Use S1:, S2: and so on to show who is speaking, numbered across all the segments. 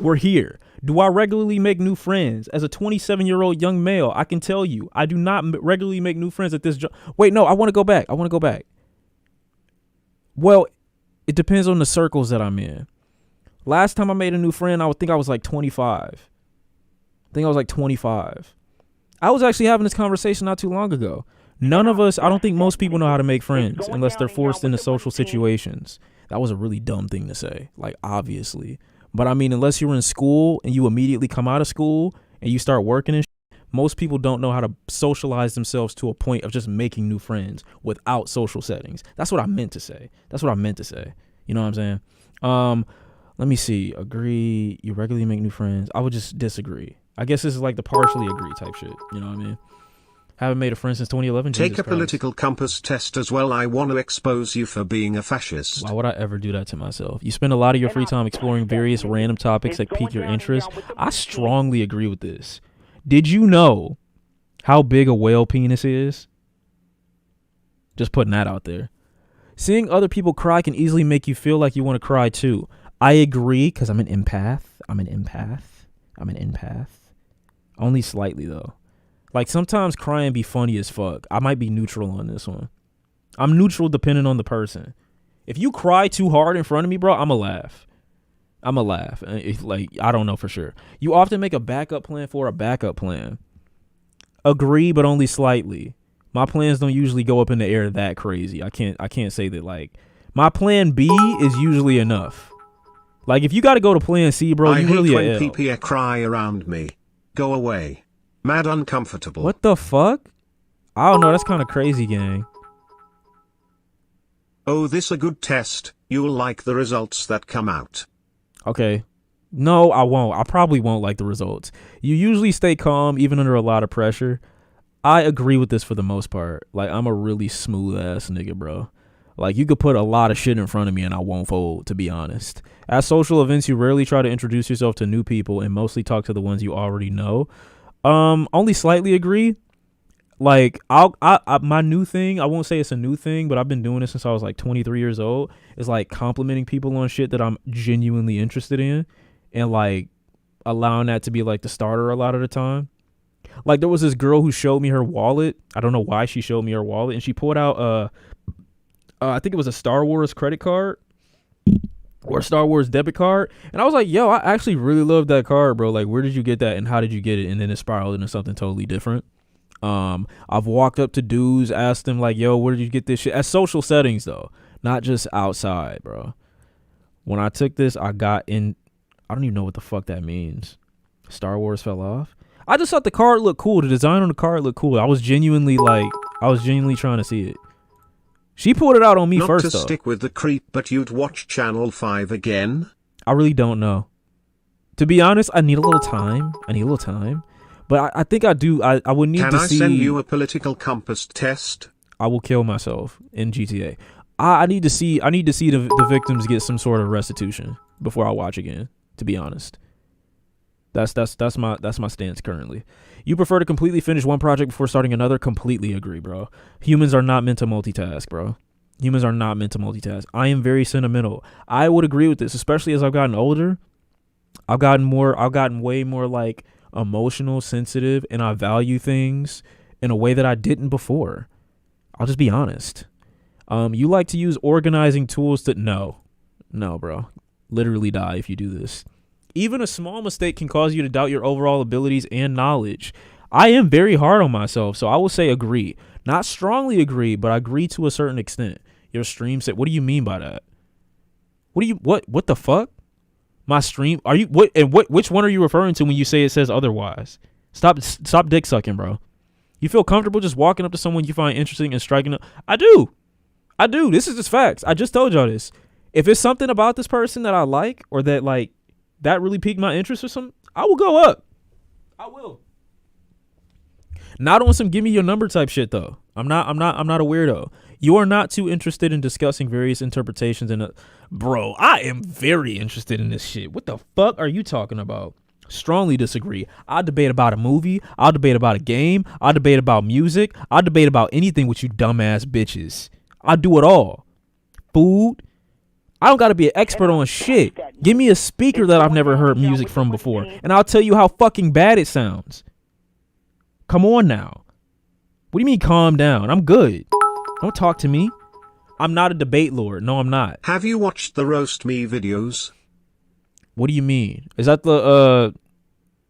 S1: We're here. Do I regularly make new friends? As a 27-year-old young male, I can tell you, I do not regularly make new friends at this job. Wait, no, I want to go back. Well, it depends on the circles that I'm in. Last time I made a new friend, I would think I was like 25. I was actually having this conversation not too long ago. None of us, I don't think most people know how to make friends unless they're forced into social situations. That was a really dumb thing to say, like, obviously. But I mean, unless you're in school and you immediately come out of school and you start working and shit, most people don't know how to socialize themselves to a point of just making new friends without social settings. That's what I meant to say. You know what I'm saying? Let me see. Agree. You regularly make new friends. I would just disagree. I guess this is like the partially agree type shit. You know what I mean? Haven't made a friend since 2011.
S2: Take a political compass test as well. I want to expose you for being a fascist.
S1: Why would I ever do that to myself? You spend a lot of your free time exploring various random topics that pique your interest. I strongly agree with this. Did you know how big a whale penis is? Just putting that out there. Seeing other people cry can easily make you feel like you want to cry too. I agree, because I'm an empath. Only slightly, though. Like, sometimes crying be funny as fuck. I might be neutral on this one. I'm neutral depending on the person. If you cry too hard in front of me, bro, I'ma laugh. Like, I don't know for sure. You often make a backup plan for a backup plan. Agree, but only slightly. My plans don't usually go up in the air that crazy. I can't say that, like, my plan B is usually enough. Like, if you got to go to plan C, bro, you really
S2: I hate when people cry around me. Go away. Mad uncomfortable.
S1: What the fuck? I don't know. That's kind of crazy, gang.
S2: Oh, this a good test. You'll like the results that come out.
S1: Okay. No, I won't. I probably won't like the results. You usually stay calm even under a lot of pressure. I agree with this for the most part. Like, I'm a really smooth ass nigga, bro. Like, you could put a lot of shit in front of me and I won't fold, to be honest. At social events, you rarely try to introduce yourself to new people and mostly talk to the ones you already know. Only slightly agree. Like, my new thing, I won't say it's a new thing, but I've been doing it since I was like 23 years old, is like complimenting people on shit that I'm genuinely interested in and like allowing that to be like the starter a lot of the time. Like, there was this girl who showed me her wallet. I don't know why she showed me her wallet, and she pulled out I think it was a Star Wars credit card or a Star Wars debit card. And I was like, yo, I actually really love that card, bro. Like, where did you get that and how did you get it? And then it spiraled into something totally different. I've walked up to dudes, asked them like, yo, where did you get this shit? At social settings, though, not just outside, bro. When I took this, I got in. I don't even know what the fuck that means. Star Wars fell off. I just thought the card looked cool. The design on the card looked cool. I was genuinely trying to see it. She pulled it out on me first, though.
S2: Not to stick with the creep, but you'd watch Channel 5 again?
S1: I really don't know. To be honest, I need a little time. But I think I do. I would need to see.
S2: Can I send you a political compass test?
S1: I will kill myself in GTA. I need to see the victims get some sort of restitution before I watch again, to be honest. That's my stance currently. You prefer to completely finish one project before starting another? Completely agree, bro. Humans are not meant to multitask, bro. I am very sentimental. I would agree with this, especially as I've gotten older. I've gotten way more like emotional, sensitive, and I value things in a way that I didn't before. I'll just be honest. You like to use organizing tools to no, bro. Literally die if you do this. Even a small mistake can cause you to doubt your overall abilities and knowledge. I am very hard on myself, so I will say agree. Not strongly agree, but I agree to a certain extent. Your stream said, what do you mean by that? What the fuck? My stream? Are you, which one are you referring to when you say it says otherwise? Stop dick sucking, bro. You feel comfortable just walking up to someone you find interesting and striking up? I do. This is just facts. I just told y'all this. If it's something about this person that I like or that like, that really piqued my interest or something, I will go up. I will. Not on some give me your number type shit though. I'm not a weirdo. You are not too interested in discussing various interpretations bro, I am very interested in this shit. What the fuck are you talking about? Strongly disagree. I'll debate about a movie. I'll debate about a game. I'll debate about music. I'll debate about anything with you dumbass bitches. I do it all. Food, I don't got to be an expert on shit. Give me a speaker that I've never heard music from before, and I'll tell you how fucking bad it sounds. Come on now. What do you mean calm down? I'm good. Don't talk to me. I'm not a debate lord. No, I'm not.
S2: Have you watched the Roast Me videos?
S1: What do you mean? Is that the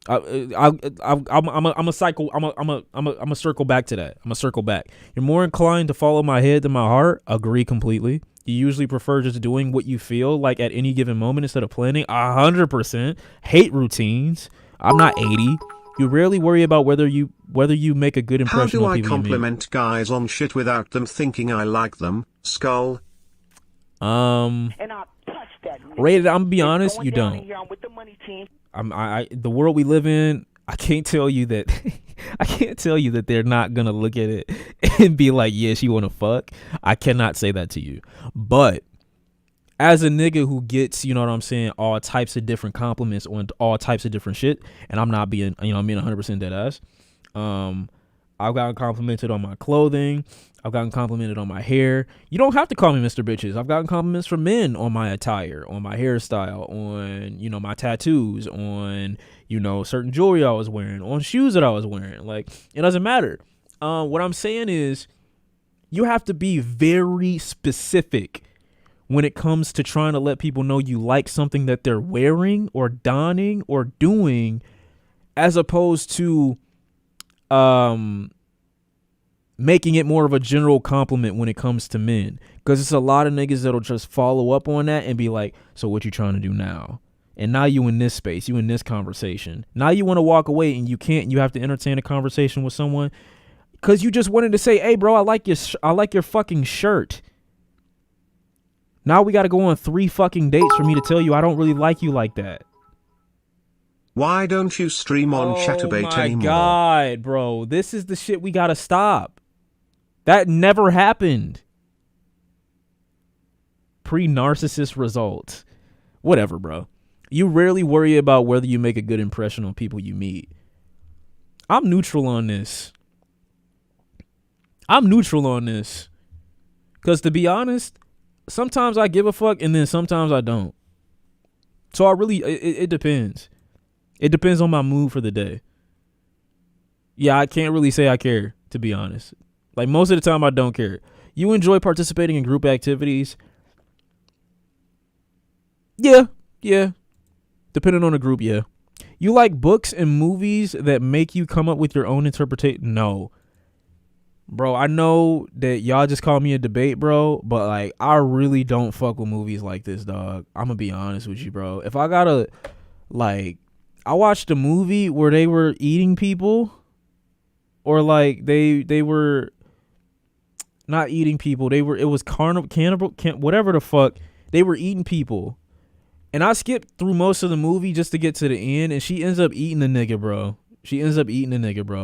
S1: I'm a cycle. I'm a circle back to that. I'm a circle back. You're more inclined to follow my head than my heart. Agree completely. You usually prefer just doing what you feel like at any given moment instead of planning. 100%. Hate routines. I'm not 80. You rarely worry about whether you make a good impression on people.
S2: How do I compliment guys on shit without them thinking I like them? Skull.
S1: Rated. I'm gonna be honest. You don't. The world we live in. I can't tell you that. I can't tell you that they're not gonna look at it and be like, "Yeah, she wanna fuck." I cannot say that to you. But as a nigga who gets, you know what I'm saying, all types of different compliments on all types of different shit, and I'm not being, I'm being 100% dead ass. I've gotten complimented on my clothing. I've gotten complimented on my hair. You don't have to call me Mr. Bitches. I've gotten compliments from men on my attire, on my hairstyle, on, my tattoos, on, certain jewelry I was wearing, on shoes that I was wearing. Like, it doesn't matter. What I'm saying is you have to be very specific when it comes to trying to let people know you like something that they're wearing or donning or doing, as opposed to making it more of a general compliment when it comes to men. Because it's a lot of niggas that'll just follow up on that and be like, so what you trying to do now? And now you in this space, you in this conversation. Now you want to walk away and you can't. You have to entertain a conversation with someone because you just wanted to say, hey, bro, I like your fucking shirt. Now we got to go on 3 fucking dates for me to tell you I don't really like you like that.
S2: Why don't you stream on Chatterbait anymore? Oh my
S1: God, bro. This is the shit we got to stop. That never happened. Pre-narcissist results. Whatever, bro. You rarely worry about whether you make a good impression on people you meet. I'm neutral on this. Because to be honest, sometimes I give a fuck and then sometimes I don't. So it depends. It depends on my mood for the day. Yeah, I can't really say I care, to be honest. Like, most of the time I don't care. You enjoy participating in group activities? Yeah. Depending on the group, yeah. You like books and movies that make you come up with your own interpretation? No. Bro, I know that y'all just call me a debate, bro, but, like, I really don't fuck with movies like this, dog. I'm gonna be honest with you, bro. If I gotta, like, I watched a movie where they were eating people, or, like, they were not eating people. It was cannibal, whatever the fuck. They were eating people. And I skipped through most of the movie just to get to the end, and she ends up eating the nigga, bro.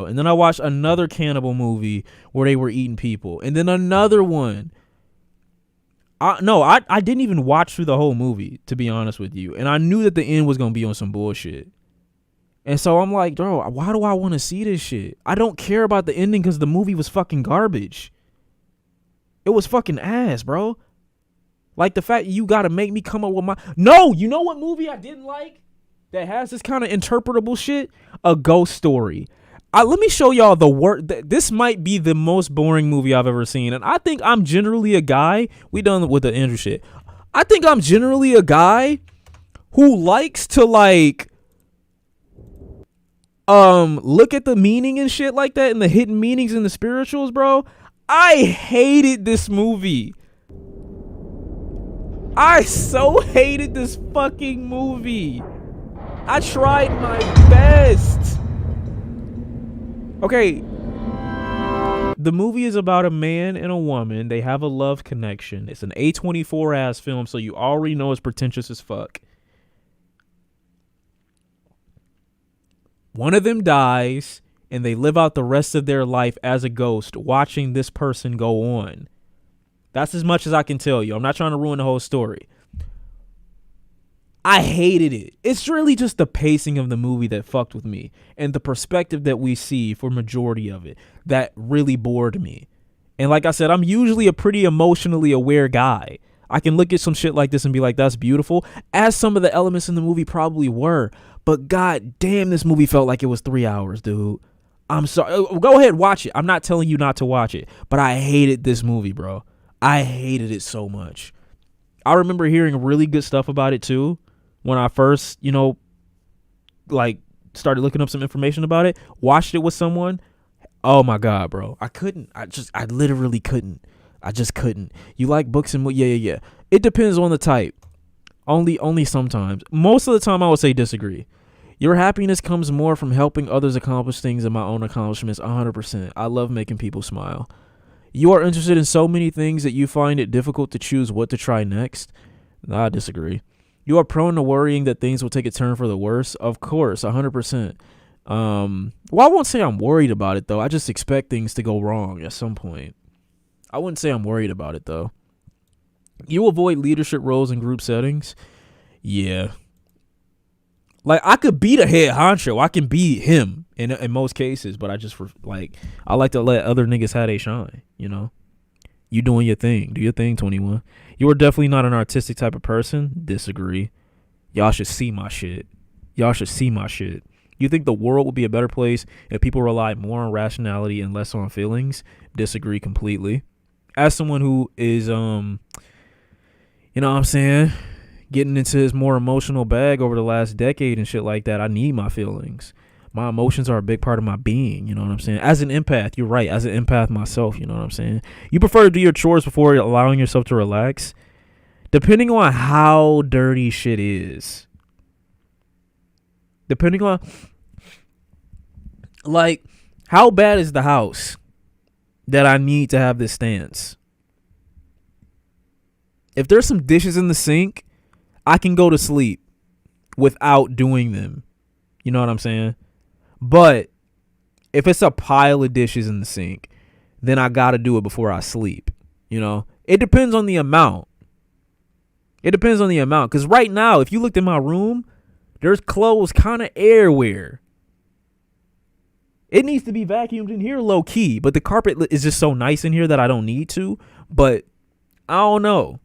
S1: And then I watched another cannibal movie where they were eating people. And then another one. I didn't even watch through the whole movie, to be honest with you. And I knew that the end was going to be on some bullshit. And so I'm like, bro, why do I want to see this shit? I don't care about the ending because the movie was fucking garbage. It was fucking ass, bro. Like, the fact you got to make me come up with my... No, you know what movie I didn't like that has this kind of interpretable shit? A Ghost Story. Let me show y'all the word. This might be the most boring movie I've ever seen. And I think I'm generally a guy... We done with the Andrew shit. I think I'm generally a guy who likes to, like... look at the meaning and shit like that and the hidden meanings and the spirituals, bro. I hated this movie. I so hated this fucking movie. I tried my best. Okay. The movie is about a man and a woman. They have a love connection. It's an A24 ass film, so you already know it's pretentious as fuck. One of them dies, and they live out the rest of their life as a ghost, watching this person go on. That's as much as I can tell you. I'm not trying to ruin the whole story. I hated it. It's really just the pacing of the movie that fucked with me, and the perspective that we see for majority of it that really bored me. And like I said, I'm usually a pretty emotionally aware guy. I can look at some shit like this and be like, that's beautiful, as some of the elements in the movie probably were. But god damn, this movie felt like it was 3 hours, dude. I'm sorry. Go ahead, watch it. I'm not telling you not to watch it, but I hated this movie, bro. I hated it so much. I remember hearing really good stuff about it too when I first, like started looking up some information about it. Watched it with someone. Oh my god, bro. I literally couldn't. I just couldn't. You like books and yeah. It depends on the type. Only sometimes. Most of the time I would say disagree. Your happiness comes more from helping others accomplish things than my own accomplishments. 100%. I love making people smile. You are interested in so many things that you find it difficult to choose what to try next. I disagree. You are prone to worrying that things will take a turn for the worse. Of course, 100%. Well, I won't say I'm worried about it, though. I just expect things to go wrong at some point. I wouldn't say I'm worried about it, though. You avoid leadership roles in group settings. Yeah. Like, I could be the head honcho. I can be him in most cases, but I like to let other niggas have they shine, You doing your thing. Do your thing, 21. You are definitely not an artistic type of person. Disagree. Y'all should see my shit. You think the world would be a better place if people relied more on rationality and less on feelings? Disagree completely. As someone who is, you know what I'm saying, getting into his more emotional bag over the last decade and shit like that, I need my feelings. My emotions are a big part of my being, you know what I'm saying? As an empath, you're right. As an empath myself, you know what I'm saying? You prefer to do your chores before allowing yourself to relax? Depending on how dirty shit is. Depending on, like, how bad is the house that I need to have this stance? If there's some dishes in the sink, I can go to sleep without doing them. You know what I'm saying? But if it's a pile of dishes in the sink, then I got to do it before I sleep. It depends on the amount. Because right now, if you looked in my room, there's clothes kind of everywhere. It needs to be vacuumed in here low key, but the carpet is just so nice in here that I don't need to. But I don't know.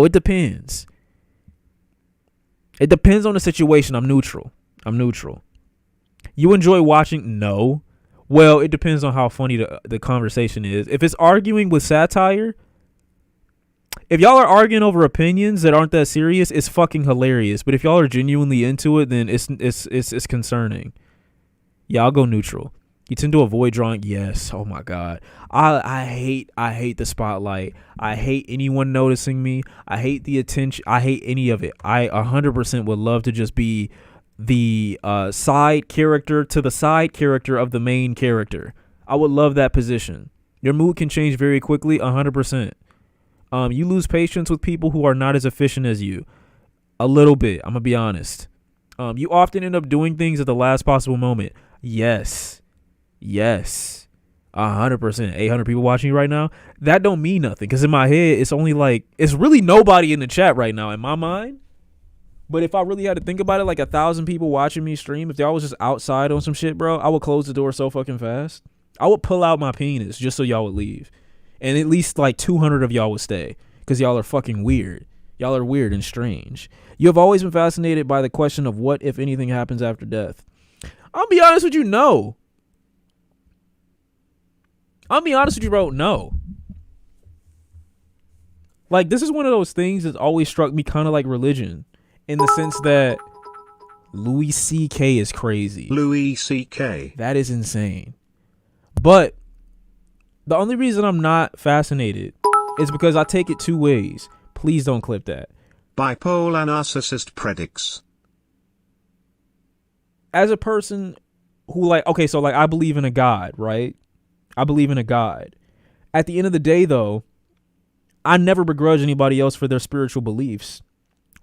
S1: It depends. It depends on the situation. I'm neutral. You enjoy watching? No. Well, it depends on how funny the conversation is. If it's arguing with satire, if y'all are arguing over opinions that aren't that serious, it's fucking hilarious. But if y'all are genuinely into it, then it's concerning. Yeah, I'll go neutral. You tend to avoid drawing. Yes. Oh my God. I hate the spotlight. I hate anyone noticing me. I hate the attention. I hate any of it. I 100% would love to just be the side character to the side character of the main character. I would love that position. Your mood can change very quickly. 100%. You lose patience with people who are not as efficient as you. A little bit. I'm gonna be honest. You often end up doing things at the last possible moment. Yes. 100%. 800 people watching you right now. That don't mean nothing, because in my head it's only like, it's really nobody in the chat right now in my mind. But if I really had to think about it, like 1,000 people watching me stream, if y'all was just outside on some shit, bro, I would close the door so fucking fast. I would pull out my penis just so y'all would leave, and at least like 200 of y'all would stay, because y'all are fucking weird. Y'all are weird and strange. You have always been fascinated by the question of what, if anything, happens after death. I'll be honest with you, no. I'll be honest with you, bro, no. Like, this is one of those things that's always struck me kind of like religion, in the sense that Louis C.K. is crazy.
S2: Louis C.K.
S1: That is insane. But the only reason I'm not fascinated is because I take it two ways. Please don't clip that.
S2: Bipolar narcissist predicts.
S1: As a person who, like, okay, so like I believe in a God, right? I believe in a God. At the end of the day, though, I never begrudge anybody else for their spiritual beliefs,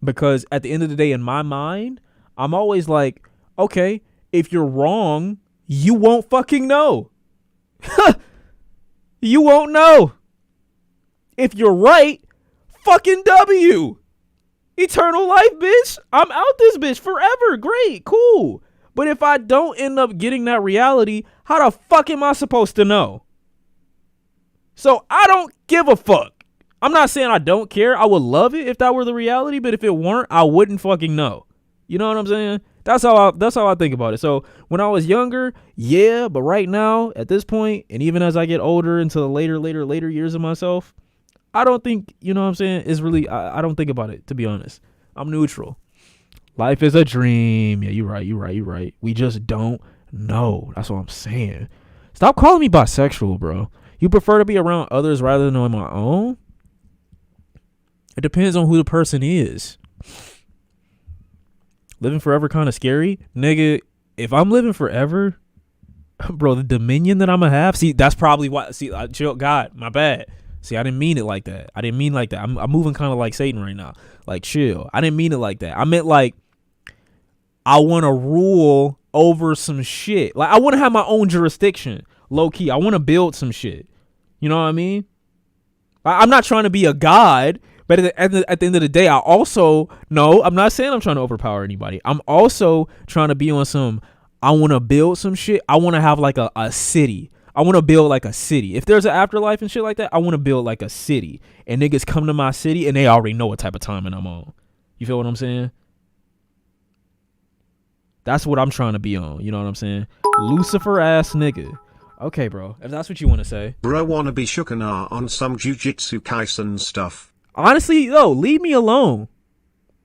S1: because at the end of the day, in my mind, I'm always like, okay, if you're wrong, you won't fucking know. You won't know. If you're right, fucking W. Eternal life, bitch. I'm out this bitch forever. Great, cool. But if I don't end up getting that reality, how the fuck am I supposed to know? So I don't give a fuck. I'm not saying I don't care. I would love it if that were the reality, but if it weren't, I wouldn't fucking know. You know what I'm saying? That's how I think about it. So when I was younger, yeah, but right now, at this point, and even as I get older into the later years of myself, I don't think, you know what I'm saying, it's really, I don't think about it, to be honest. I'm neutral. Life is a dream. Yeah, you're right. We just don't know. That's what I'm saying. Stop calling me bisexual, bro. You prefer to be around others rather than on my own? It depends on who the person is. Living forever kind of scary? Nigga, if I'm living forever, bro, the dominion that I'm going to have, see, that's probably why, see, chill, God, my bad. See, I didn't mean it like that. I'm moving kind of like Satan right now. Like, chill. I didn't mean it like that. I meant like, I want to rule over some shit. Like, I want to have my own jurisdiction, low key. I want to build some shit. You know what I mean? I'm not trying to be a god, but at the end of the day, I also, no, I'm not saying I'm trying to overpower anybody. I'm also trying to be on some, I want to build some shit. I want to have like a city. I want to build like a city. If there's an afterlife and shit like that, I want to build like a city. And niggas come to my city and they already know what type of timing I'm on. You feel what I'm saying? That's what I'm trying to be on. You know what I'm saying? Lucifer ass nigga. Okay, bro. If that's what you want to say.
S2: Bro wanna be Shukana on some Jujutsu Kaisen stuff.
S1: Honestly, though, leave me alone.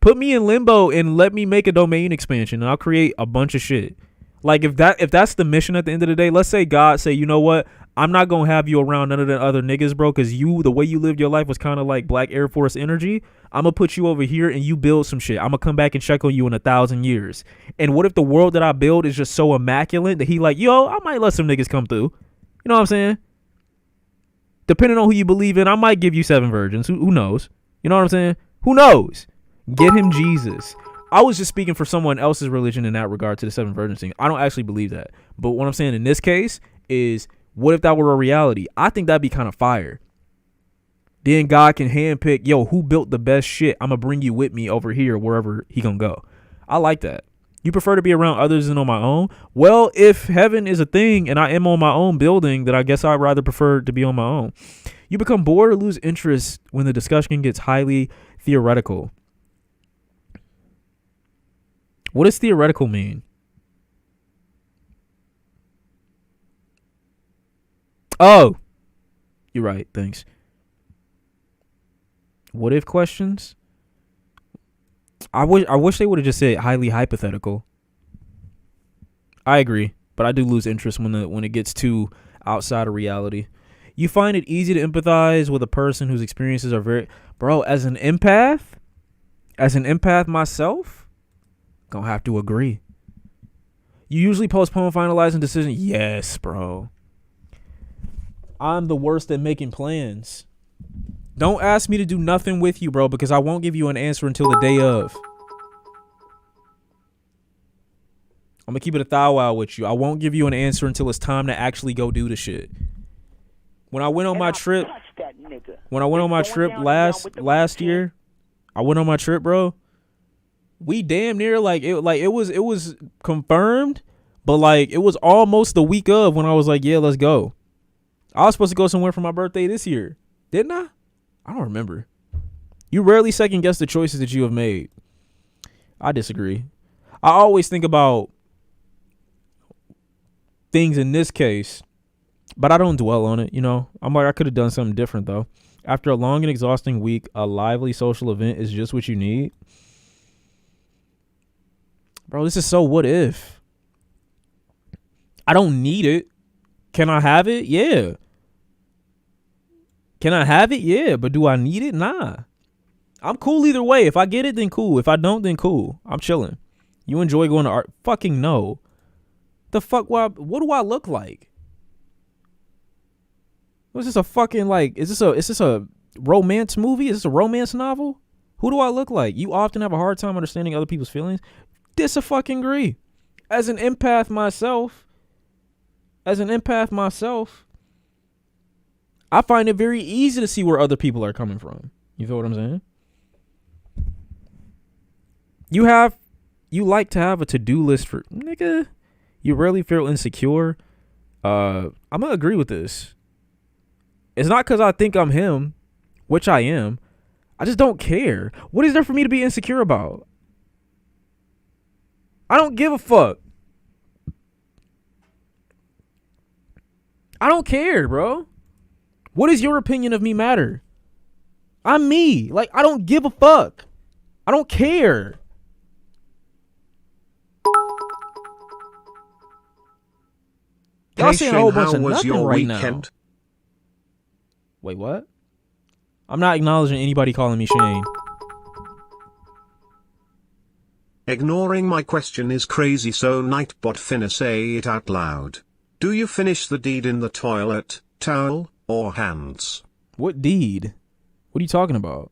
S1: Put me in limbo and let me make a domain expansion and I'll create a bunch of shit. Like if that's the mission at the end of the day, let's say God say, you know what? I'm not going to have you around none of the other niggas, bro, because the way you lived your life was kind of like Black Air Force energy. I'm going to put you over here and you build some shit. I'm going to come back and check on you in 1,000 years. And what if the world that I build is just so immaculate that he like, yo, I might let some niggas come through. You know what I'm saying? Depending on who you believe in, I might give you 7 virgins. Who knows? You know what I'm saying? Who knows? Get him Jesus. I was just speaking for someone else's religion in that regard to the 7 virgins thing. I don't actually believe that. But what I'm saying in this case is, what if that were a reality? I think that'd be kind of fire. Then God can handpick, yo, who built the best shit? I'm going to bring you with me over here, wherever he going to go. I like that. You prefer to be around others than on my own? Well, if heaven is a thing and I am on my own building, then I guess I'd rather prefer to be on my own. You become bored or lose interest when the discussion gets highly theoretical. What does theoretical mean? Oh, you're right. Thanks. What if questions? I wish they would have just said highly hypothetical. I agree, but I do lose interest when it gets too outside of reality. You find it easy to empathize with a person whose experiences are very, bro, as an empath myself, gonna have to agree. You usually postpone finalizing decisions. Yes, bro. I'm the worst at making plans. Don't ask me to do nothing with you, bro, because I won't give you an answer until the day of. I'm going to keep it a thou wow with you. I won't give you an answer until it's time to actually go do the shit. When I went on my trip, last year, I went on my trip, bro. We damn near it was confirmed, but like it was almost the week of when I was like, yeah, let's go. I was supposed to go somewhere for my birthday this year. Didn't I? I don't remember. You rarely second guess the choices that you have made. I disagree. I always think about things in this case, but I don't dwell on it, you know? I'm like, I could have done something different, though. After a long and exhausting week, a lively social event is just what you need. Bro, this is so what if. I don't need it. Can I have it? Yeah. Can I have it? Yeah. But do I need it? Nah. I'm cool either way. If I get it, then cool. If I don't, then cool. I'm chilling. You enjoy going to art? Fucking no. The fuck? What do I look like? Was this a fucking like? Is this a romance movie? Is this a romance novel? Who do I look like? You often have a hard time understanding other people's feelings. Dis-a-fucking agree. As an empath myself, I find it very easy to see where other people are coming from. You feel what I'm saying? You like to have a to-do list for nigga. You rarely feel insecure. I'm gonna agree with this. It's not because I think I'm him. which I am, I just don't care. What is there for me to be insecure about? I don't give a fuck. I don't care, bro. What does your opinion of me matter? I'm me. Like, I don't give a fuck. I don't care. Y'all saying a whole bunch of nothing right now. Wait, what? I'm not acknowledging anybody calling me Shane.
S2: Ignoring my question is crazy, so Nightbot finna say it out loud. Do you finish the deed in the toilet, towel, or hands?
S1: What deed? What are you talking about?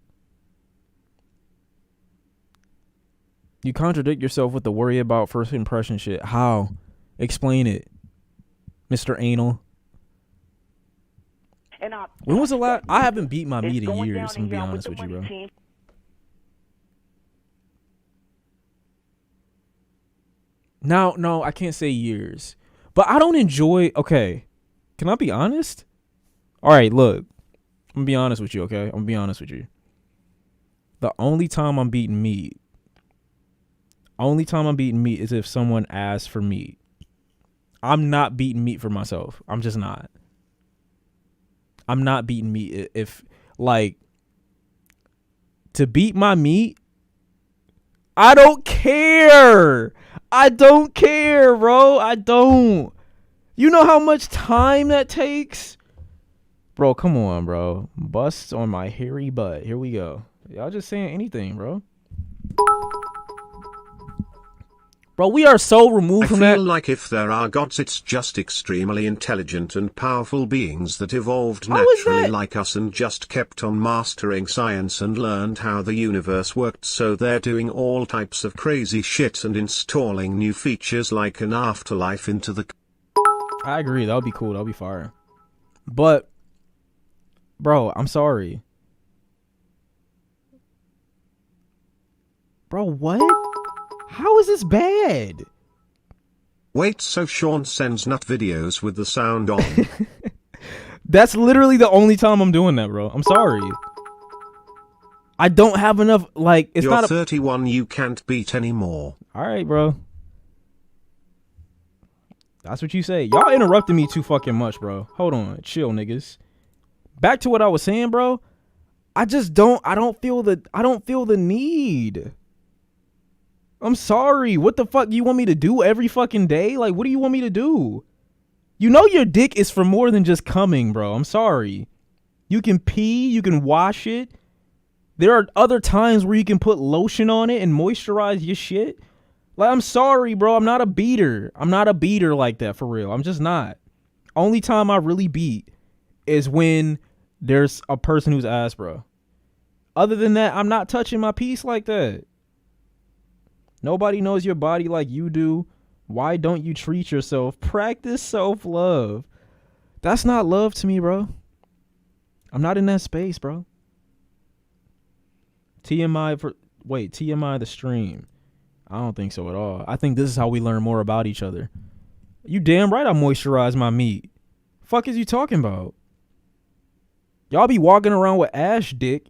S1: You contradict yourself with the worry about first impression shit. How? Explain it, Mr. Anal. When was the last? I haven't beat my meat in years, I'm gonna be honest with you, bro. No, I can't say years. But I don't enjoy, okay, can I be honest? All right, look, I'm gonna be honest with you, okay? I'm gonna be honest with you. The only time I'm beating meat is if someone asks for meat. I'm not beating meat for myself. I'm just not. I'm not beating meat. If, like, to beat my meat, I don't care. I don't care, bro. I don't. You know how much time that takes? Bro, come on, bro. Busts on my hairy butt. Here we go. Y'all just saying anything, bro. Bro, we are so removed from that.
S2: I feel like if there are gods, it's just extremely intelligent and powerful beings that evolved naturally like us and just kept on mastering science and learned how the universe worked, so they're doing all types of crazy shit and installing new features like an afterlife into the...
S1: I agree. That would be cool. That would be fire. But, bro, I'm sorry. Bro, what? How is this bad?
S2: Wait, so Shawn sends nut videos with the sound on?
S1: That's literally the only time I'm doing that, bro. I'm sorry. I don't have enough, like, it's
S2: You're
S1: not
S2: 31, you can't beat anymore.
S1: All right, bro. That's what you say. Y'all interrupted me too fucking much, bro. Hold on. Chill, niggas. Back to what I was saying, bro. I don't feel the need. I'm sorry. What the fuck you want me to do every fucking day? Like, what do you want me to do? You know your dick is for more than just coming, bro. I'm sorry. You can pee. You can wash it. There are other times where you can put lotion on it and moisturize your shit. Like, I'm sorry, bro. I'm not a beater. I'm not a beater like that, for real. I'm just not. Only time I really beat is when there's a person who's ass, bro. Other than that, I'm not touching my piece like that. Nobody knows your body like you do. Why don't you treat yourself? Practice self-love. That's not love to me, bro. I'm not in that space, bro. TMI the stream. I don't think so at all. I think this is how we learn more about each other. You damn right I moisturize my meat. Fuck is you talking about? Y'all be walking around with ash dick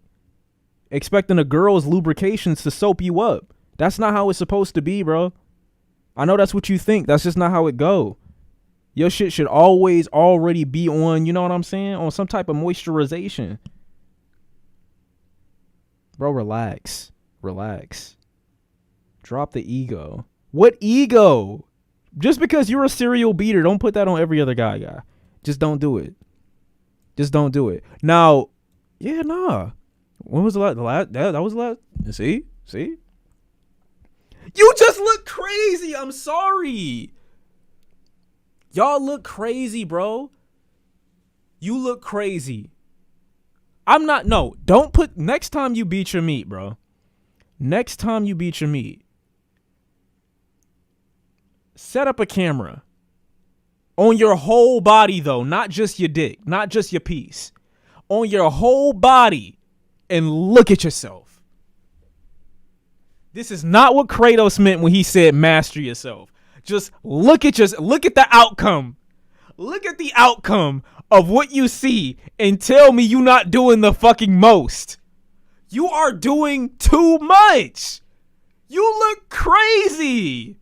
S1: expecting a girl's lubrications to soap you up. That's not how it's supposed to be, bro. I know that's what you think. That's just not how it go. Your shit should always already be on, you know what I'm saying? On some type of moisturization. Bro, relax. Relax. Drop the ego. What ego? Just because you're a serial beater, don't put that on every other guy. Just don't do it. Just don't do it. Now, yeah, nah. When was the last? That was the last. See? You just look crazy. I'm sorry. Y'all look crazy, bro. You look crazy. I'm not. No, don't put. Next time you beat your meat, bro. Next time you beat your meat, set up a camera on your whole body, though, not just your dick, not just your piece, on your whole body, and look at yourself. This is not what Kratos meant when he said master yourself. Just look at the outcome. Look at the outcome of what you see and tell me you not doing the fucking most. You are doing too much. You look crazy.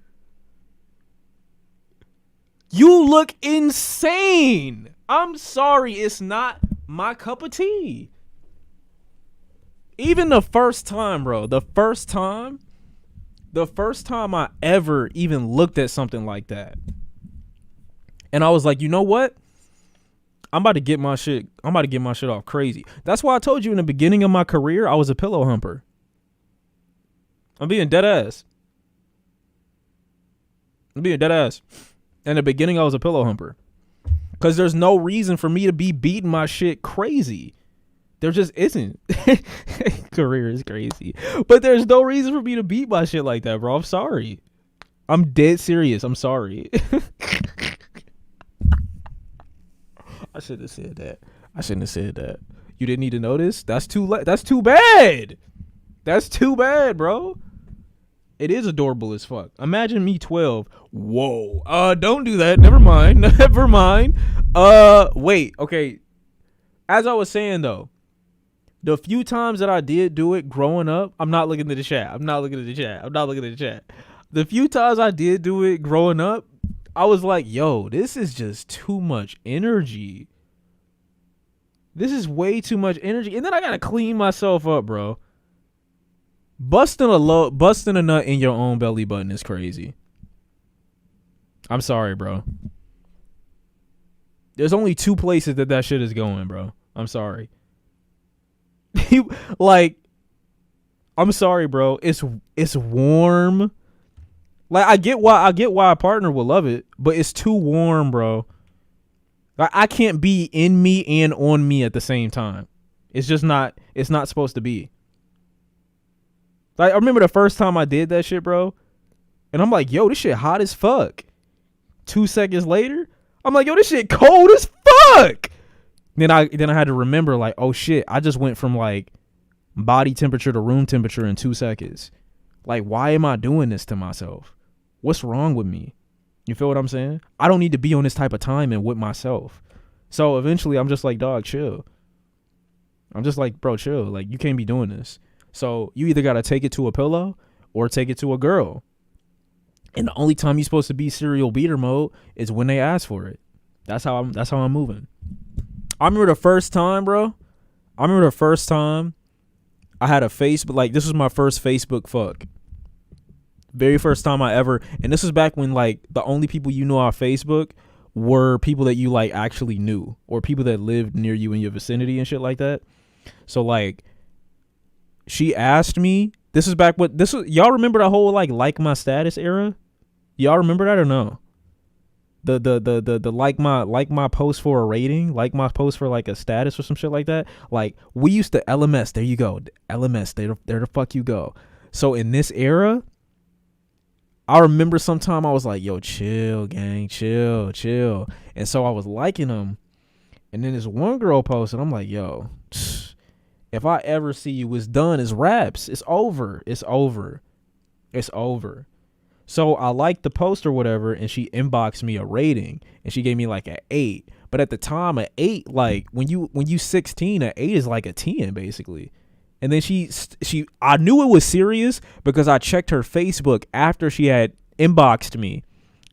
S1: You look insane. I'm sorry, it's not my cup of tea. Even the first time, bro, the first time I ever even looked at something like that, and I was like, you know what? I'm about to get my shit off crazy. That's why I told you in the beginning of my career, I was a pillow humper. I'm being dead ass. In the beginning, I was a pillow humper. Because there's no reason for me to be beating my shit crazy. There just isn't. Career is crazy. But there's no reason for me to beat my shit like that, bro. I'm sorry. I'm dead serious. I'm sorry. I shouldn't have said that. You didn't need to know this? That's too bad. That's too bad, bro. It is adorable as fuck. Imagine me 12. Whoa. Don't do that. Never mind. Wait. Okay. As I was saying though, the few times that I did do it growing up, I'm not looking at the chat. The few times I did do it growing up, I was like, yo, this is just too much energy. This is way too much energy. And then I gotta clean myself up, bro. Busting a nut in your own belly button is crazy. I'm sorry, bro. There's only two places that shit is going, bro. I'm sorry. Like, I'm sorry, bro. It's warm. Like, I get why a partner will love it, but it's too warm, bro. Like, I can't be in me and on me at the same time. It's not supposed to be. Like, I remember the first time I did that shit, bro, and I'm like, yo, this shit hot as fuck. 2 seconds later, I'm like, yo, this shit cold as fuck. Then I had to remember, like, oh shit, I just went from like body temperature to room temperature in 2 seconds. Like, why am I doing this to myself? What's wrong with me? You feel what I'm saying? I don't need to be on this type of timing with myself. So eventually I'm just like, dog, chill. I'm just like, bro, chill. Like, you can't be doing this. So you either got to take it to a pillow or take it to a girl. And the only time you're supposed to be serial beater mode is when they ask for it. That's how I'm moving. I remember the first time, bro. I had a Facebook, like, this was my first Facebook fuck. Very first time I ever, and this was back when, like, the only people you knew on Facebook were people that you, like, actually knew, or people that lived near you in your vicinity and shit like that. So, like, she asked me, y'all remember the whole, like my status era? Y'all remember that or no? The like my post for a rating, like my post for like a status or some shit like that. Like, we used to LMS. There you go. LMS. There the fuck you go. So in this era, I remember sometime I was like, yo, chill, gang, chill. And so I was liking them. And then this one girl posted, I'm like, yo, if I ever see you, it's done. It's wraps. It's over. So I liked the post or whatever, and she inboxed me a rating, and she gave me like an 8. But at the time, an 8, like when you 16, an 8 is like a 10 basically. And then I knew it was serious because I checked her Facebook after she had inboxed me,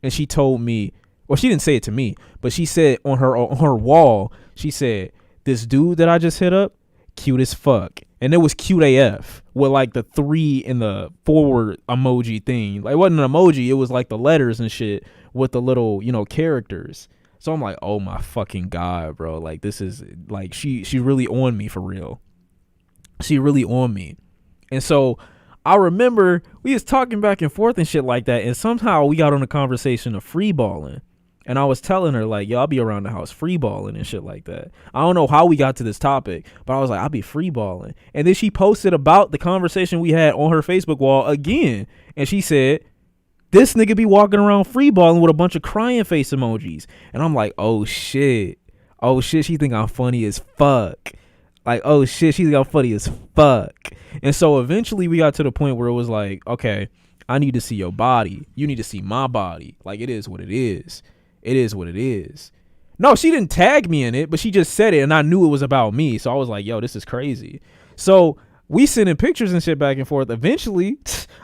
S1: and she told me, well, she didn't say it to me, but she said on her wall, she said, this dude that I just hit up, cute as fuck. And it was cute AF with like the 3 in the forward emoji thing. Like, it wasn't an emoji, it was like the letters and shit with the little, characters. So I'm like, oh my fucking God, bro. Like, this is like, she really on me for real. She really on me. And so I remember we was talking back and forth and shit like that. And somehow we got on a conversation of free balling. And I was telling her, like, yo, I'll be around the house free balling and shit like that. I don't know how we got to this topic, but I was like, I'll be free balling. And then she posted about the conversation we had on her Facebook wall again. And she said, this nigga be walking around free balling with a bunch of crying face emojis. And I'm like, oh shit, she think I'm funny as fuck. Like, oh shit, she think I'm funny as fuck. And so eventually we got to the point where it was like, okay, I need to see your body. You need to see my body. Like, it is what it is. It is what it is. No, she didn't tag me in it, but she just said it, and I knew it was about me. So I was like, yo, this is crazy. So we sending pictures and shit back and forth. Eventually,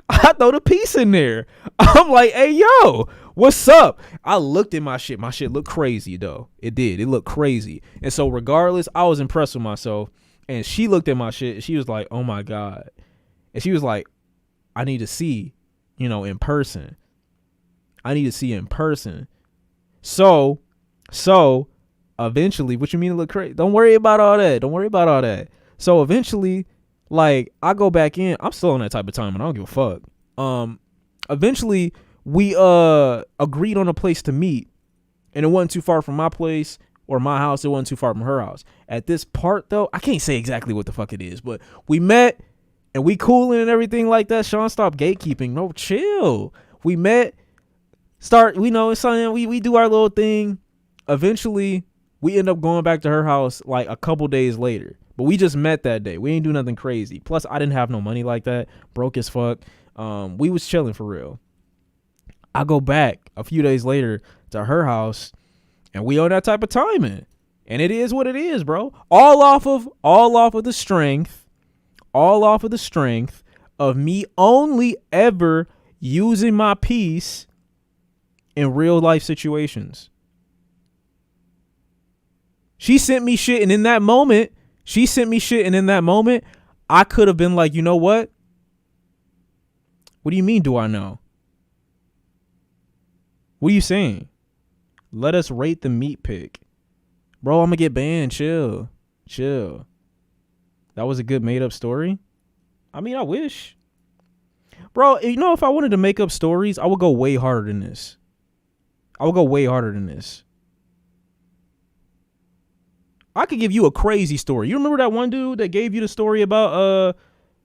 S1: I throw the piece in there. I'm like, hey, yo, what's up? I looked at my shit. My shit looked crazy, though. It did. It looked crazy. And so regardless, I was impressed with myself. And she looked at my shit, and she was like, oh, my God. And she was like, I need to see, in person. I need to see in person. So eventually, what you mean it look crazy? Don't worry about all that. So eventually, like, I go back in. I'm still on that type of time, and I don't give a fuck. Eventually, we agreed on a place to meet, and it wasn't too far from my place or my house. It wasn't too far from her house. At this part, though, I can't say exactly what the fuck it is, but we met, and we cooling and everything like that. Shawn, stop gatekeeping. No, chill. We met. We do our little thing. Eventually, we end up going back to her house like a couple days later. But we just met that day. We ain't do nothing crazy. Plus, I didn't have no money like that. Broke as fuck. We was chilling for real. I go back a few days later to her house, and we on that type of timing. And it is what it is, bro. All off of the strength of me only ever using my piece in real life situations. She sent me shit, and in that moment, I could have been like, you know what? What do you mean, do I know? What are you saying? Let us rate the meat pick. Bro, I'm going to get banned. Chill. That was a good made-up story? I mean, I wish. Bro, if I wanted to make up stories, I would go way harder than this. I could give you a crazy story. You remember that one dude that gave you the story about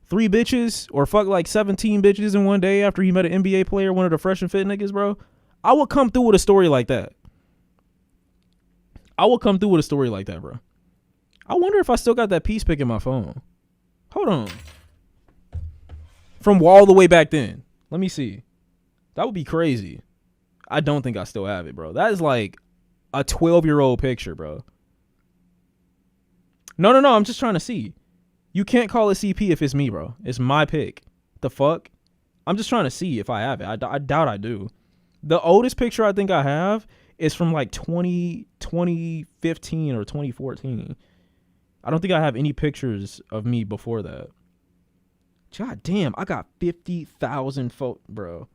S1: 3 bitches or fuck like 17 bitches in one day after he met an NBA player, one of the fresh and fit niggas, bro? I would come through with a story like that. Bro. I wonder if I still got that piece pick in my phone. Hold on. From all the way back then. Let me see. That would be crazy. I don't think I still have it, bro. That is like a 12-year-old picture, bro. No. I'm just trying to see. You can't call it CP if it's me, bro. It's my pick. The fuck? I'm just trying to see if I have it. I doubt I do. The oldest picture I think I have is from like 2015 or 2014. I don't think I have any pictures of me before that. God damn, I got 50,000 photos, bro.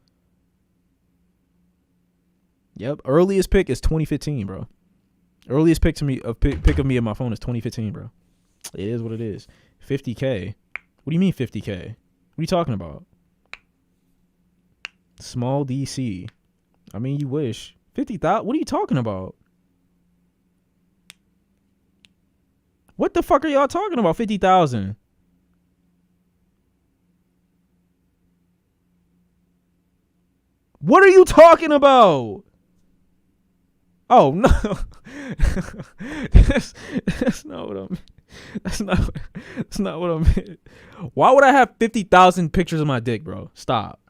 S1: Yep, earliest pick is 2015, bro. Earliest pick of me in my phone is 2015, bro. It is what it is. 50K. What do you mean 50K? What are you talking about? Small DC. I mean, you wish. 50,000? What are you talking about? What the fuck are y'all talking about? 50,000. What are you talking about? Oh no. That's not what I mean. That's not what I meant. Why would I have 50,000 pictures of my dick, bro? Stop.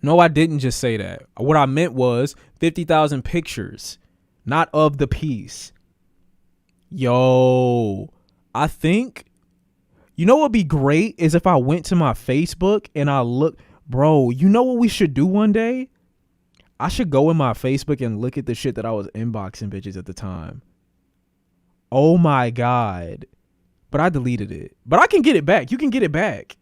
S1: No, I didn't just say that. What I meant was 50,000 pictures, not of the piece. Yo, I think, you know what would be great is if I went to my Facebook and I look, bro, you know what we should do one day? I should go in my Facebook and look at the shit that I was inboxing bitches at the time. Oh my God. But I deleted it. But I can get it back. You can get it back.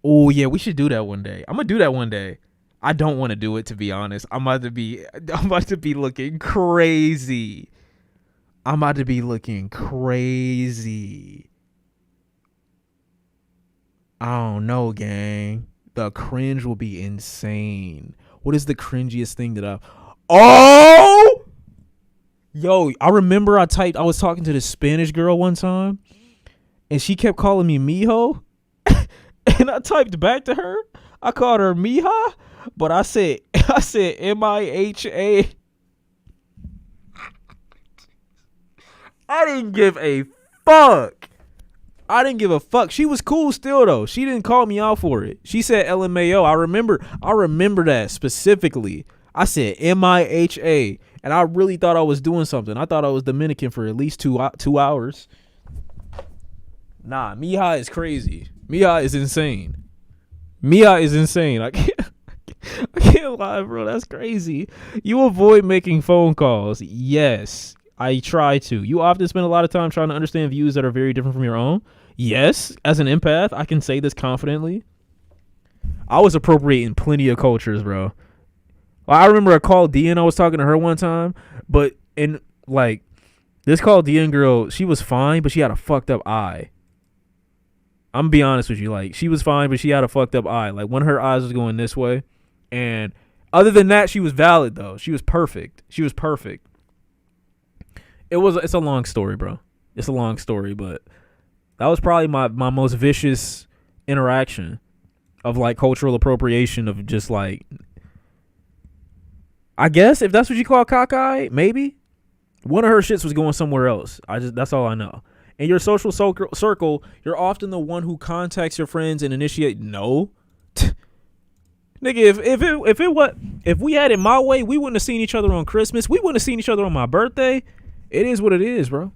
S1: Oh yeah, we should do that one day. I'm gonna do that one day. I don't want to do it, to be honest. I'm about to be looking crazy. I don't know, gang. The cringe will be insane. What is the cringiest thing that Oh! Yo, I remember I was talking to this Spanish girl one time, and she kept calling me mijo. And I typed back to her. I called her mija, but I said MIHA. I didn't give a fuck. She was cool still though. She didn't call me out for it. She said LMAO. I remember that specifically. I said MIHA, and I really thought I was doing something. I thought I was Dominican for at least 2 hours. Nah, Mija is crazy. Mija is insane. Mija is insane. I can't lie, bro. That's crazy. You avoid making phone calls. Yes, I try to. You often spend a lot of time trying to understand views that are very different from your own. Yes, as an empath, I can say this confidently. I was appropriating plenty of cultures, bro. I remember a Call Dian. I was talking to her one time, but in like this Call Dian girl, she was fine, but she had a fucked up eye. I'm gonna be honest with you, like she was fine, but she had a fucked up eye. Like one of her eyes was going this way, and other than that, she was valid though. She was perfect. She was perfect. It's a long story, bro. It's a long story, but that was probably my most vicious interaction of like cultural appropriation of just like, I guess if that's what you call cockeyed, maybe one of her shits was going somewhere else. That's all I know. In your social circle, you're often the one who contacts your friends and initiate. No, nigga, if we had it my way, we wouldn't have seen each other on Christmas. We wouldn't have seen each other on my birthday. It is what it is, bro.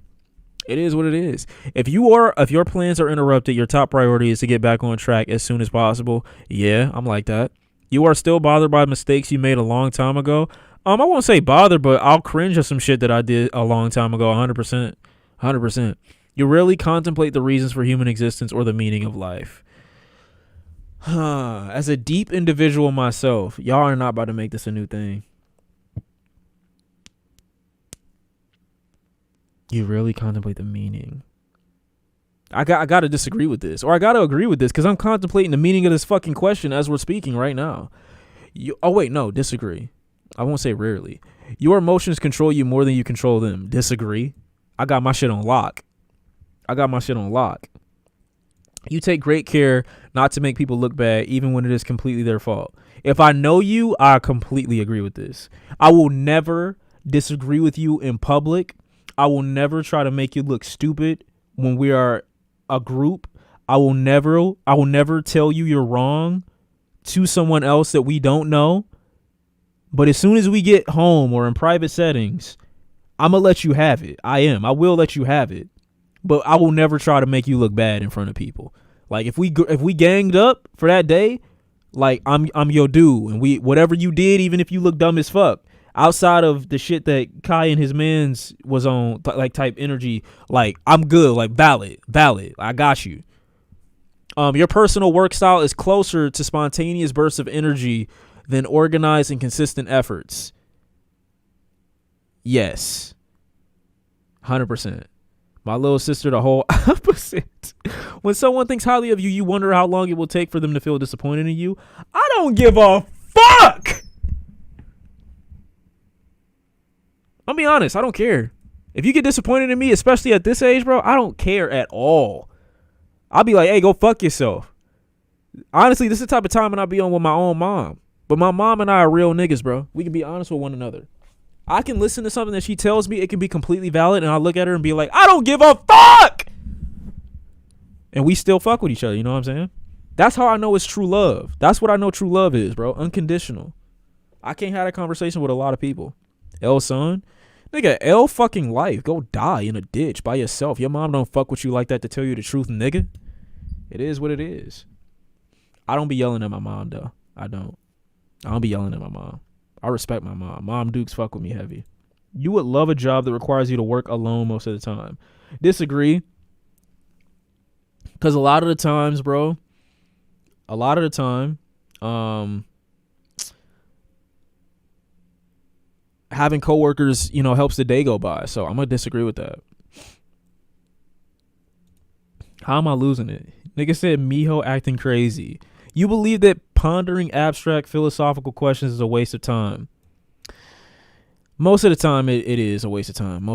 S1: It is what it is. If your plans are interrupted, your top priority is to get back on track as soon as possible. Yeah, I'm like that. You are still bothered by mistakes you made a long time ago. I won't say bothered, but I'll cringe at some shit that I did a long time ago. 100%. 100%. You rarely contemplate the reasons for human existence or the meaning of life. As a deep individual myself, y'all are not about to make this a new thing. You rarely contemplate the meaning. I got to disagree with this, or I got to agree with this, because I'm contemplating the meaning of this fucking question as we're speaking right now. Disagree. I won't say rarely. Your emotions control you more than you control them. Disagree. I got my shit on lock. You take great care not to make people look bad, even when it is completely their fault. If I know you, I completely agree with this. I will never disagree with you in public. I will never try to make you look stupid when we are a group. I will never tell you you're wrong to someone else that we don't know. But as soon as we get home or in private settings, I'm going to let you have it. I will let you have it. But I will never try to make you look bad in front of people. Like if we ganged up for that day, like I'm your dude, and whatever you did, even if you look dumb as fuck, outside of the shit that Kai and his mans was on, like type energy, like I'm good, like valid. I got you. Your personal work style is closer to spontaneous bursts of energy than organized and consistent efforts. Yes. 100%. My little sister, the whole opposite. When someone thinks highly of you, you wonder how long it will take for them to feel disappointed in you. I don't give a fuck. I'll be honest, I don't care. If you get disappointed in me, especially at this age, bro, I don't care at all. I'll be like, hey, go fuck yourself. Honestly, this is the type of time when I'll be on with my own mom. But my mom and I are real niggas, bro. We can be honest with one another. I can listen to something that she tells me. It can be completely valid. And I look at her and be like, I don't give a fuck. And we still fuck with each other. You know what I'm saying? That's how I know it's true love. That's what I know true love is, bro. Unconditional. I can't have that conversation with a lot of people. L son. Nigga, L fucking life. Go die in a ditch by yourself. Your mom don't fuck with you like that to tell you the truth, nigga. It is what it is. I don't be yelling at my mom, though. I don't be yelling at my mom. I respect my mom. Mom Dukes fuck with me heavy. You would love a job that requires you to work alone most of the time. Disagree. Because a lot of the times, bro, having coworkers, helps the day go by. So I'm going to disagree with that. How am I losing it? Nigga said Miho acting crazy. You believe that pondering abstract philosophical questions is a waste of time. Most of the time, it is a waste of time.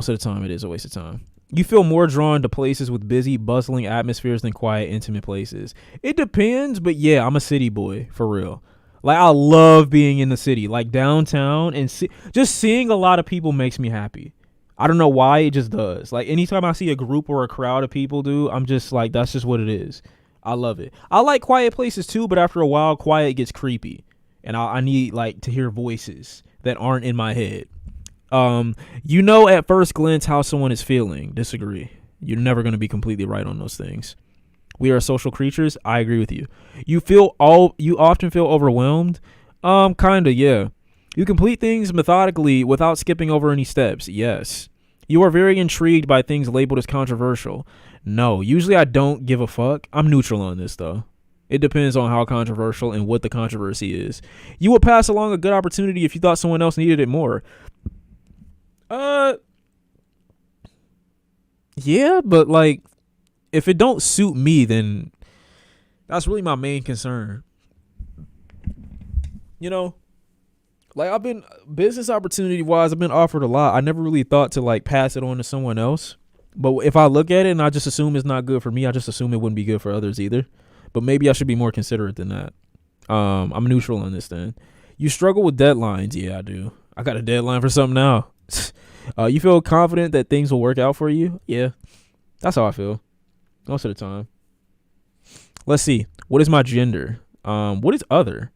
S1: You feel more drawn to places with busy, bustling atmospheres than quiet, intimate places. It depends, but yeah, I'm a city boy, for real. Like, I love being in the city, like downtown, and just seeing a lot of people makes me happy. I don't know why, it just does. Like, anytime I see a group or a crowd of people, dude, I'm just like, that's just what it is. I love it. I like quiet places too, but after a while, quiet gets creepy. And I need, like, to hear voices. that aren't in my head. You know at first glance how someone is feeling. Disagree. You're never going to be completely right on those things. We are social creatures. I agree with you. You often feel overwhelmed. Kinda, yeah. You complete things methodically without skipping over any steps. Yes. You are very intrigued by things labeled as controversial. No, usually I don't give a fuck. I'm neutral on this though. It depends on how controversial and what the controversy is. You would pass along a good opportunity if you thought someone else needed it more. Yeah, but like, if it don't suit me, then that's really my main concern. You know, like I've been business opportunity wise, I've been offered a lot. I never really thought to like pass it on to someone else. But if I look at it and I just assume it's not good for me, I just assume it wouldn't be good for others either. But maybe I should be more considerate than that. I'm neutral on this then. You struggle with deadlines. Yeah, I do. I got a deadline for something now. You feel confident that things will work out for you? Yeah, that's how I feel most of the time. Let's see. What is my gender? What is other?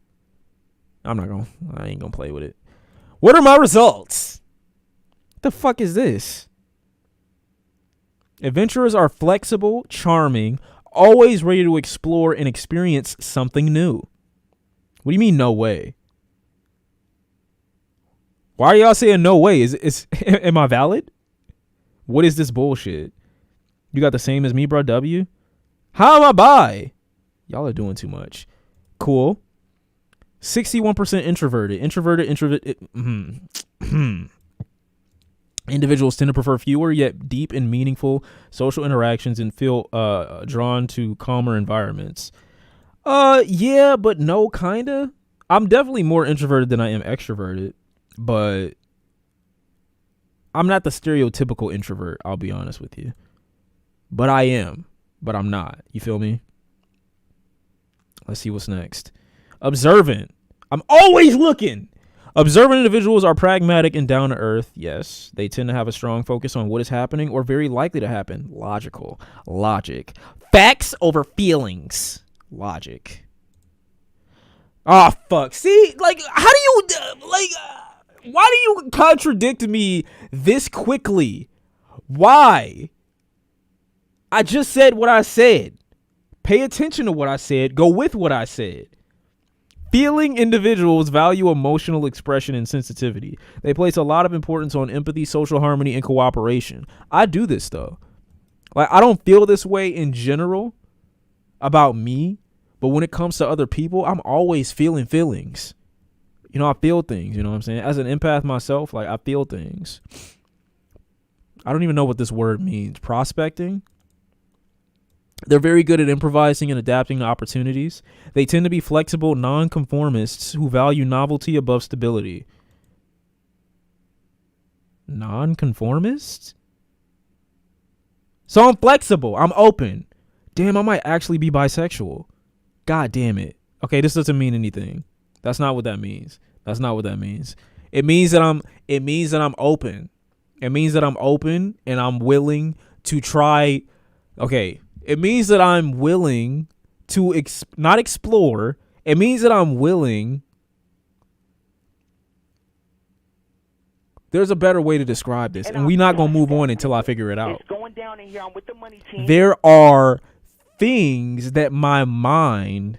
S1: I ain't gonna play with it. What are my results? What the fuck is this? Adventurers are flexible, charming, always ready to explore and experience something new. What do you mean, no way? Why are y'all saying no way? Am I valid? What is this bullshit? You got the same as me, bro, W? How am I bi? Y'all are doing too much. Cool. 61% introverted. Individuals tend to prefer fewer yet deep and meaningful social interactions and feel drawn to calmer environments. Yeah, but no, kinda. I'm definitely more introverted than I am extroverted, but I'm not the stereotypical introvert, I'll be honest with you. But I am, but I'm not. You feel me? Let's see what's next. Observant. I'm always looking. Observant individuals are pragmatic and down to earth. Yes, they tend to have a strong focus on what is happening or very likely to happen. Logic. Facts over feelings. Logic. Oh, fuck. See, like, how do you, why do you contradict me this quickly? Why? I just said what I said. Pay attention to what I said. Go with what I said. Feeling individuals value emotional expression and sensitivity. They place a lot of importance on empathy, social harmony, and cooperation. I do this, though. Like, I don't feel this way in general about me, but when it comes to other people, I'm always feeling feelings. You know, I feel things, you know what I'm saying? As an empath myself, like, I feel things. I don't even know what this word means. Prospecting? They're very good at improvising and adapting to opportunities. They tend to be flexible nonconformists who value novelty above stability. Nonconformists? So I'm flexible. I'm open. Damn, I might actually be bisexual. God damn it. Okay, this doesn't mean anything. That's not what that means. It means that I'm open. It means that I'm open and I'm willing to try. Okay. It means that I'm willing to not explore. It means that I'm willing. There's a better way to describe this, and we're not going to move on until I figure it out.
S3: It's going down in here. I'm with the money team.
S1: There are things that my mind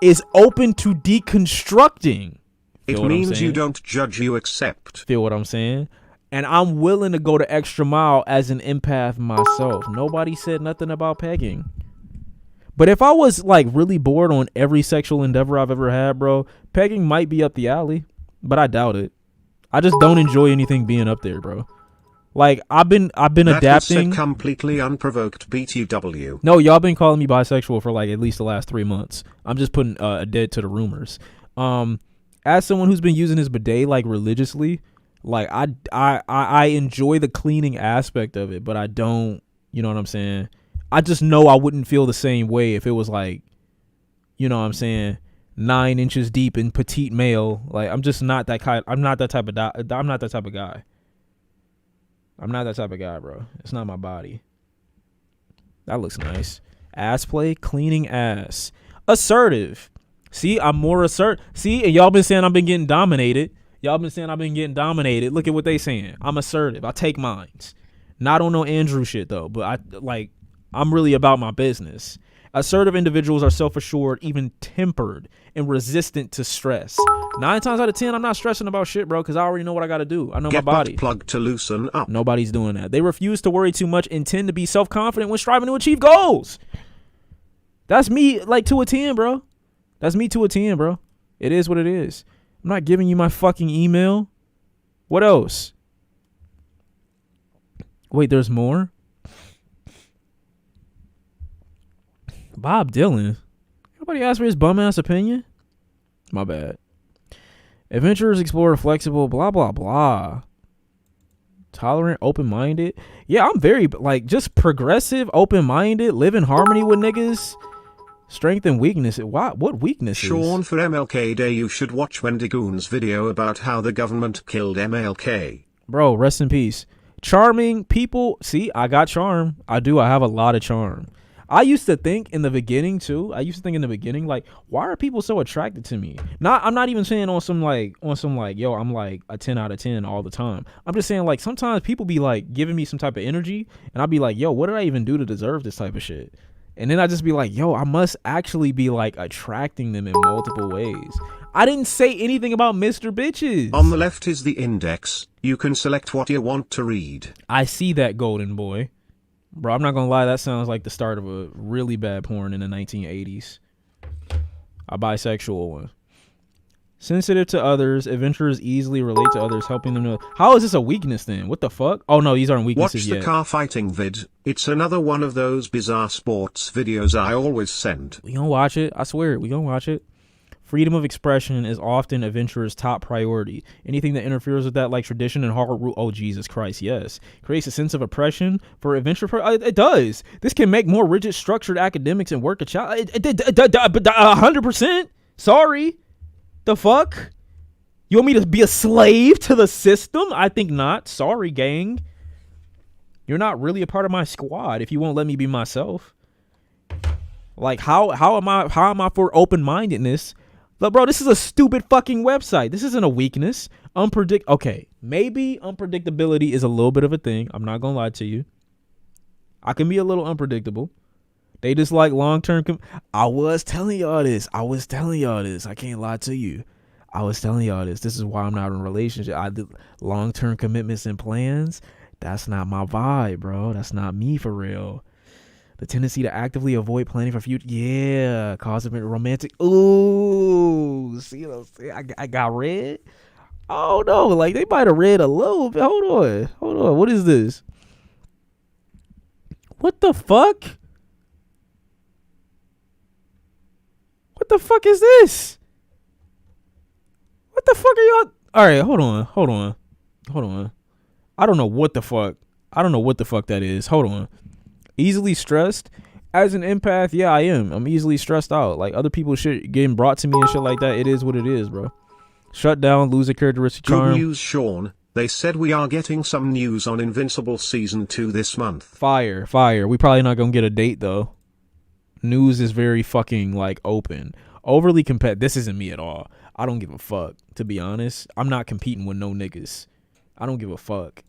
S1: is open to deconstructing.
S2: It means you don't judge, you accept.
S1: Feel what I'm saying? And I'm willing to go the extra mile as an empath myself. Nobody said nothing about pegging. But if I was like really bored on every sexual endeavor I've ever had, bro, pegging might be up the alley. But I doubt it. I just don't enjoy anything being up there, bro. Like I've been adapting.
S2: Completely unprovoked BTW.
S1: No, y'all been calling me bisexual for like at least the last 3 months. I'm just putting a dead to the rumors. As someone who's been using his bidet like religiously, like I enjoy the cleaning aspect of it, but I don't, you know what I'm saying? I just know I wouldn't feel the same way if it was like, you know what I'm saying, 9 inches deep and petite male. Like I'm just not that kind. I'm not that type of guy. I'm not that type of guy, bro. It's not my body. That looks nice. Ass play, cleaning ass. Assertive. See, I'm more assertive. See, and y'all been saying I've been getting dominated. Look at what they saying. I'm assertive. I take mines. Not on no Andrew shit though, but I'm really about my business. Assertive individuals are self-assured, even tempered, and resistant to stress. 9 times out of 10, I'm not stressing about shit, bro, because I already know what I got to do. I know my body.
S2: Get butt plug to loosen up.
S1: Nobody's doing that. They refuse to worry too much and tend to be self-confident when striving to achieve goals. That's me, like, to a 10, bro. That's me to a 10, bro. It is what it is. I'm not giving you my fucking email. What else? Wait, there's more? Bob Dylan. Nobody asked for his bum ass opinion. My bad. Adventurers explore flexible, blah blah blah. Tolerant, open-minded. Yeah, I'm very like just progressive, open-minded, live in harmony with niggas. Strength and weakness. What weaknesses?
S2: Shawn, for MLK Day you should watch Wendigoon's video about how the government killed MLK.
S1: Bro, rest in peace. Charming people. See, I got charm. I do. I have a lot of charm. I used to think in the beginning too. Like, why are people so attracted to me? I'm not even saying on some like, yo, I'm like a 10 out of 10 all the time. I'm just saying like sometimes people be like giving me some type of energy, and I'll be like, yo, what did I even do to deserve this type of shit? And then I just be like, yo, I must actually be like attracting them in multiple ways. I didn't say anything about Mr. Bitches.
S2: On the left is the index. You can select what you want to read.
S1: I see that, golden boy. Bro, I'm not gonna lie, that sounds like the start of a really bad porn in the 1980s. A bisexual one. Sensitive to others, adventurers easily relate to others, helping them to... How is this a weakness then? What the fuck? Oh no, these aren't weaknesses yet.
S2: Watch the car fighting vid. It's another one of those bizarre sports videos I always send.
S1: We gonna watch it. I swear, we gonna watch it. Freedom of expression is often adventurers' top priority. Anything that interferes with that, like tradition and hard rule, oh Jesus Christ, yes, creates a sense of oppression for adventure. It does. This can make more rigid, structured academics and work a child. 100%. Sorry, the fuck. You want me to be a slave to the system? I think not. Sorry, gang. You're not really a part of my squad if you won't let me be myself. Like how am I for open-mindedness? Look, bro, this is a stupid fucking website. This isn't a weakness. Okay, maybe unpredictability is a little bit of a thing. I'm not gonna lie to you. I can be a little unpredictable. They just like long-term. I was telling y'all this. I can't lie to you. I was telling y'all this. This is why I'm not in a relationship. I did long-term commitments and plans. That's not my vibe, bro. That's not me for real. The tendency to actively avoid planning for future. Yeah. Cause of romantic. Ooh. See what I'm saying? I got read. Oh, no. Like, they might have read a little bit. Hold on. What is this? What the fuck? What the fuck is this? What the fuck are y'all? All right. Hold on. I don't know what the fuck that is. Hold on. Easily stressed. As an empath, yeah, I am. I'm easily stressed out. Like other people shit getting brought to me and shit like that. It is what it is, bro. Shut down, lose a characteristic charm.
S2: Good news, Shawn. They said we are getting some news on Invincible Season 2 this month.
S1: Fire. We probably not gonna get a date though. News is very fucking like open. Overly competitive. This isn't me at all. I don't give a fuck. To be honest, I'm not competing with no niggas. I don't give a fuck.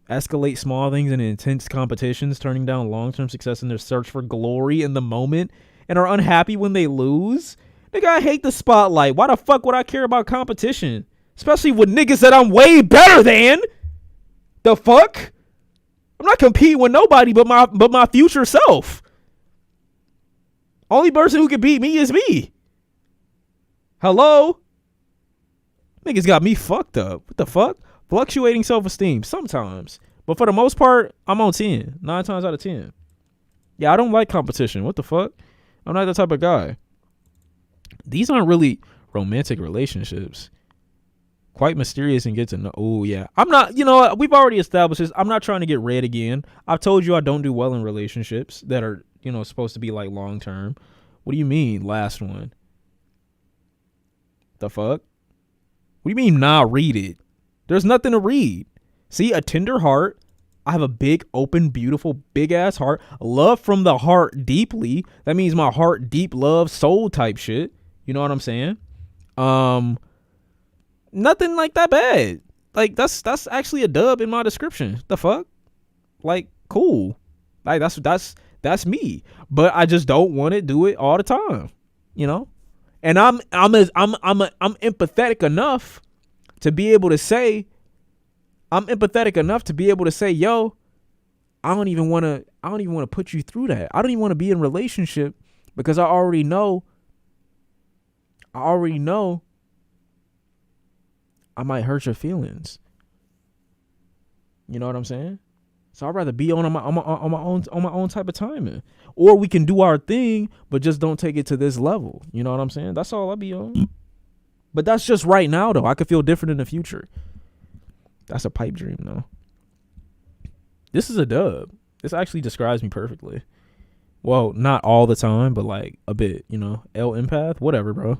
S1: Escalate small things in intense competitions, turning down long-term success in their search for glory in the moment, and are unhappy when they lose. Nigga, I hate the spotlight. Why the fuck would I care about competition? Especially with niggas that I'm way better than. The fuck? I'm not competing with nobody but my future self. Only person who can beat me is me. Hello? Niggas got me fucked up. What the fuck? Fluctuating self-esteem sometimes, but for the most part, I'm on 10, 9 times out of 10. Yeah, I don't like competition. What the fuck? I'm not that type of guy. These aren't really romantic relationships. Quite mysterious and get to know. Oh yeah, I'm not. You know, we've already established this. I'm not trying to get read again. I've told you I don't do well in relationships that are, you know, supposed to be like long term. What do you mean, last one? The fuck? What do you mean, nah, read it? There's nothing to read. See, a tender heart. I have a big, open, beautiful, big-ass heart. Love from the heart deeply. That means my heart deep love, soul type shit. You know what I'm saying? Nothing like that bad. Like that's actually a dub in my description. The fuck? Like cool. Like that's me. But I just don't want to do it all the time. You know? And I'm empathetic enough to be able to say, yo, I don't even want to put you through that. I don't even want to be in a relationship because I already know I might hurt your feelings. You know what I'm saying? So I'd rather be on my own type of timing. Or we can do our thing, but just don't take it to this level. You know what I'm saying? That's all I'll be on. But that's just right now though. I could feel different in the future. That's a pipe dream though. This is a dub. This actually describes me perfectly. Well, not all the time, but like a bit, you know. L empath, whatever, bro.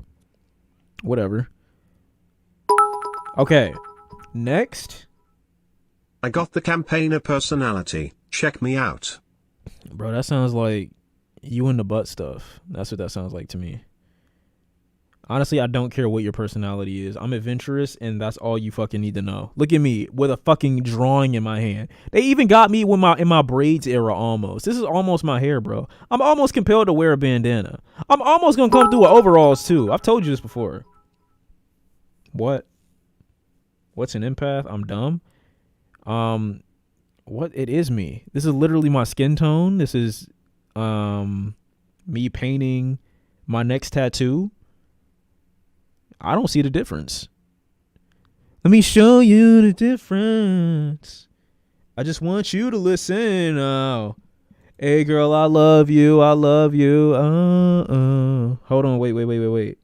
S1: Whatever. Okay. Next.
S2: I got the campaigner personality. Check me out.
S1: Bro, that sounds like you in the butt stuff. That's what that sounds like to me. Honestly, I don't care what your personality is. I'm adventurous, and that's all you fucking need to know. Look at me with a fucking drawing in my hand. They even got me with in my braids era almost. This is almost my hair, bro. I'm almost compelled to wear a bandana. I'm almost gonna come through with overalls too. I've told you this before. What? What's an empath? I'm dumb. What? It is me. This is literally my skin tone. This is me painting my next tattoo. I don't see the difference. Let me show you the difference. I just want you to listen. Oh, hey girl, I love you. I love you. Hold on, wait.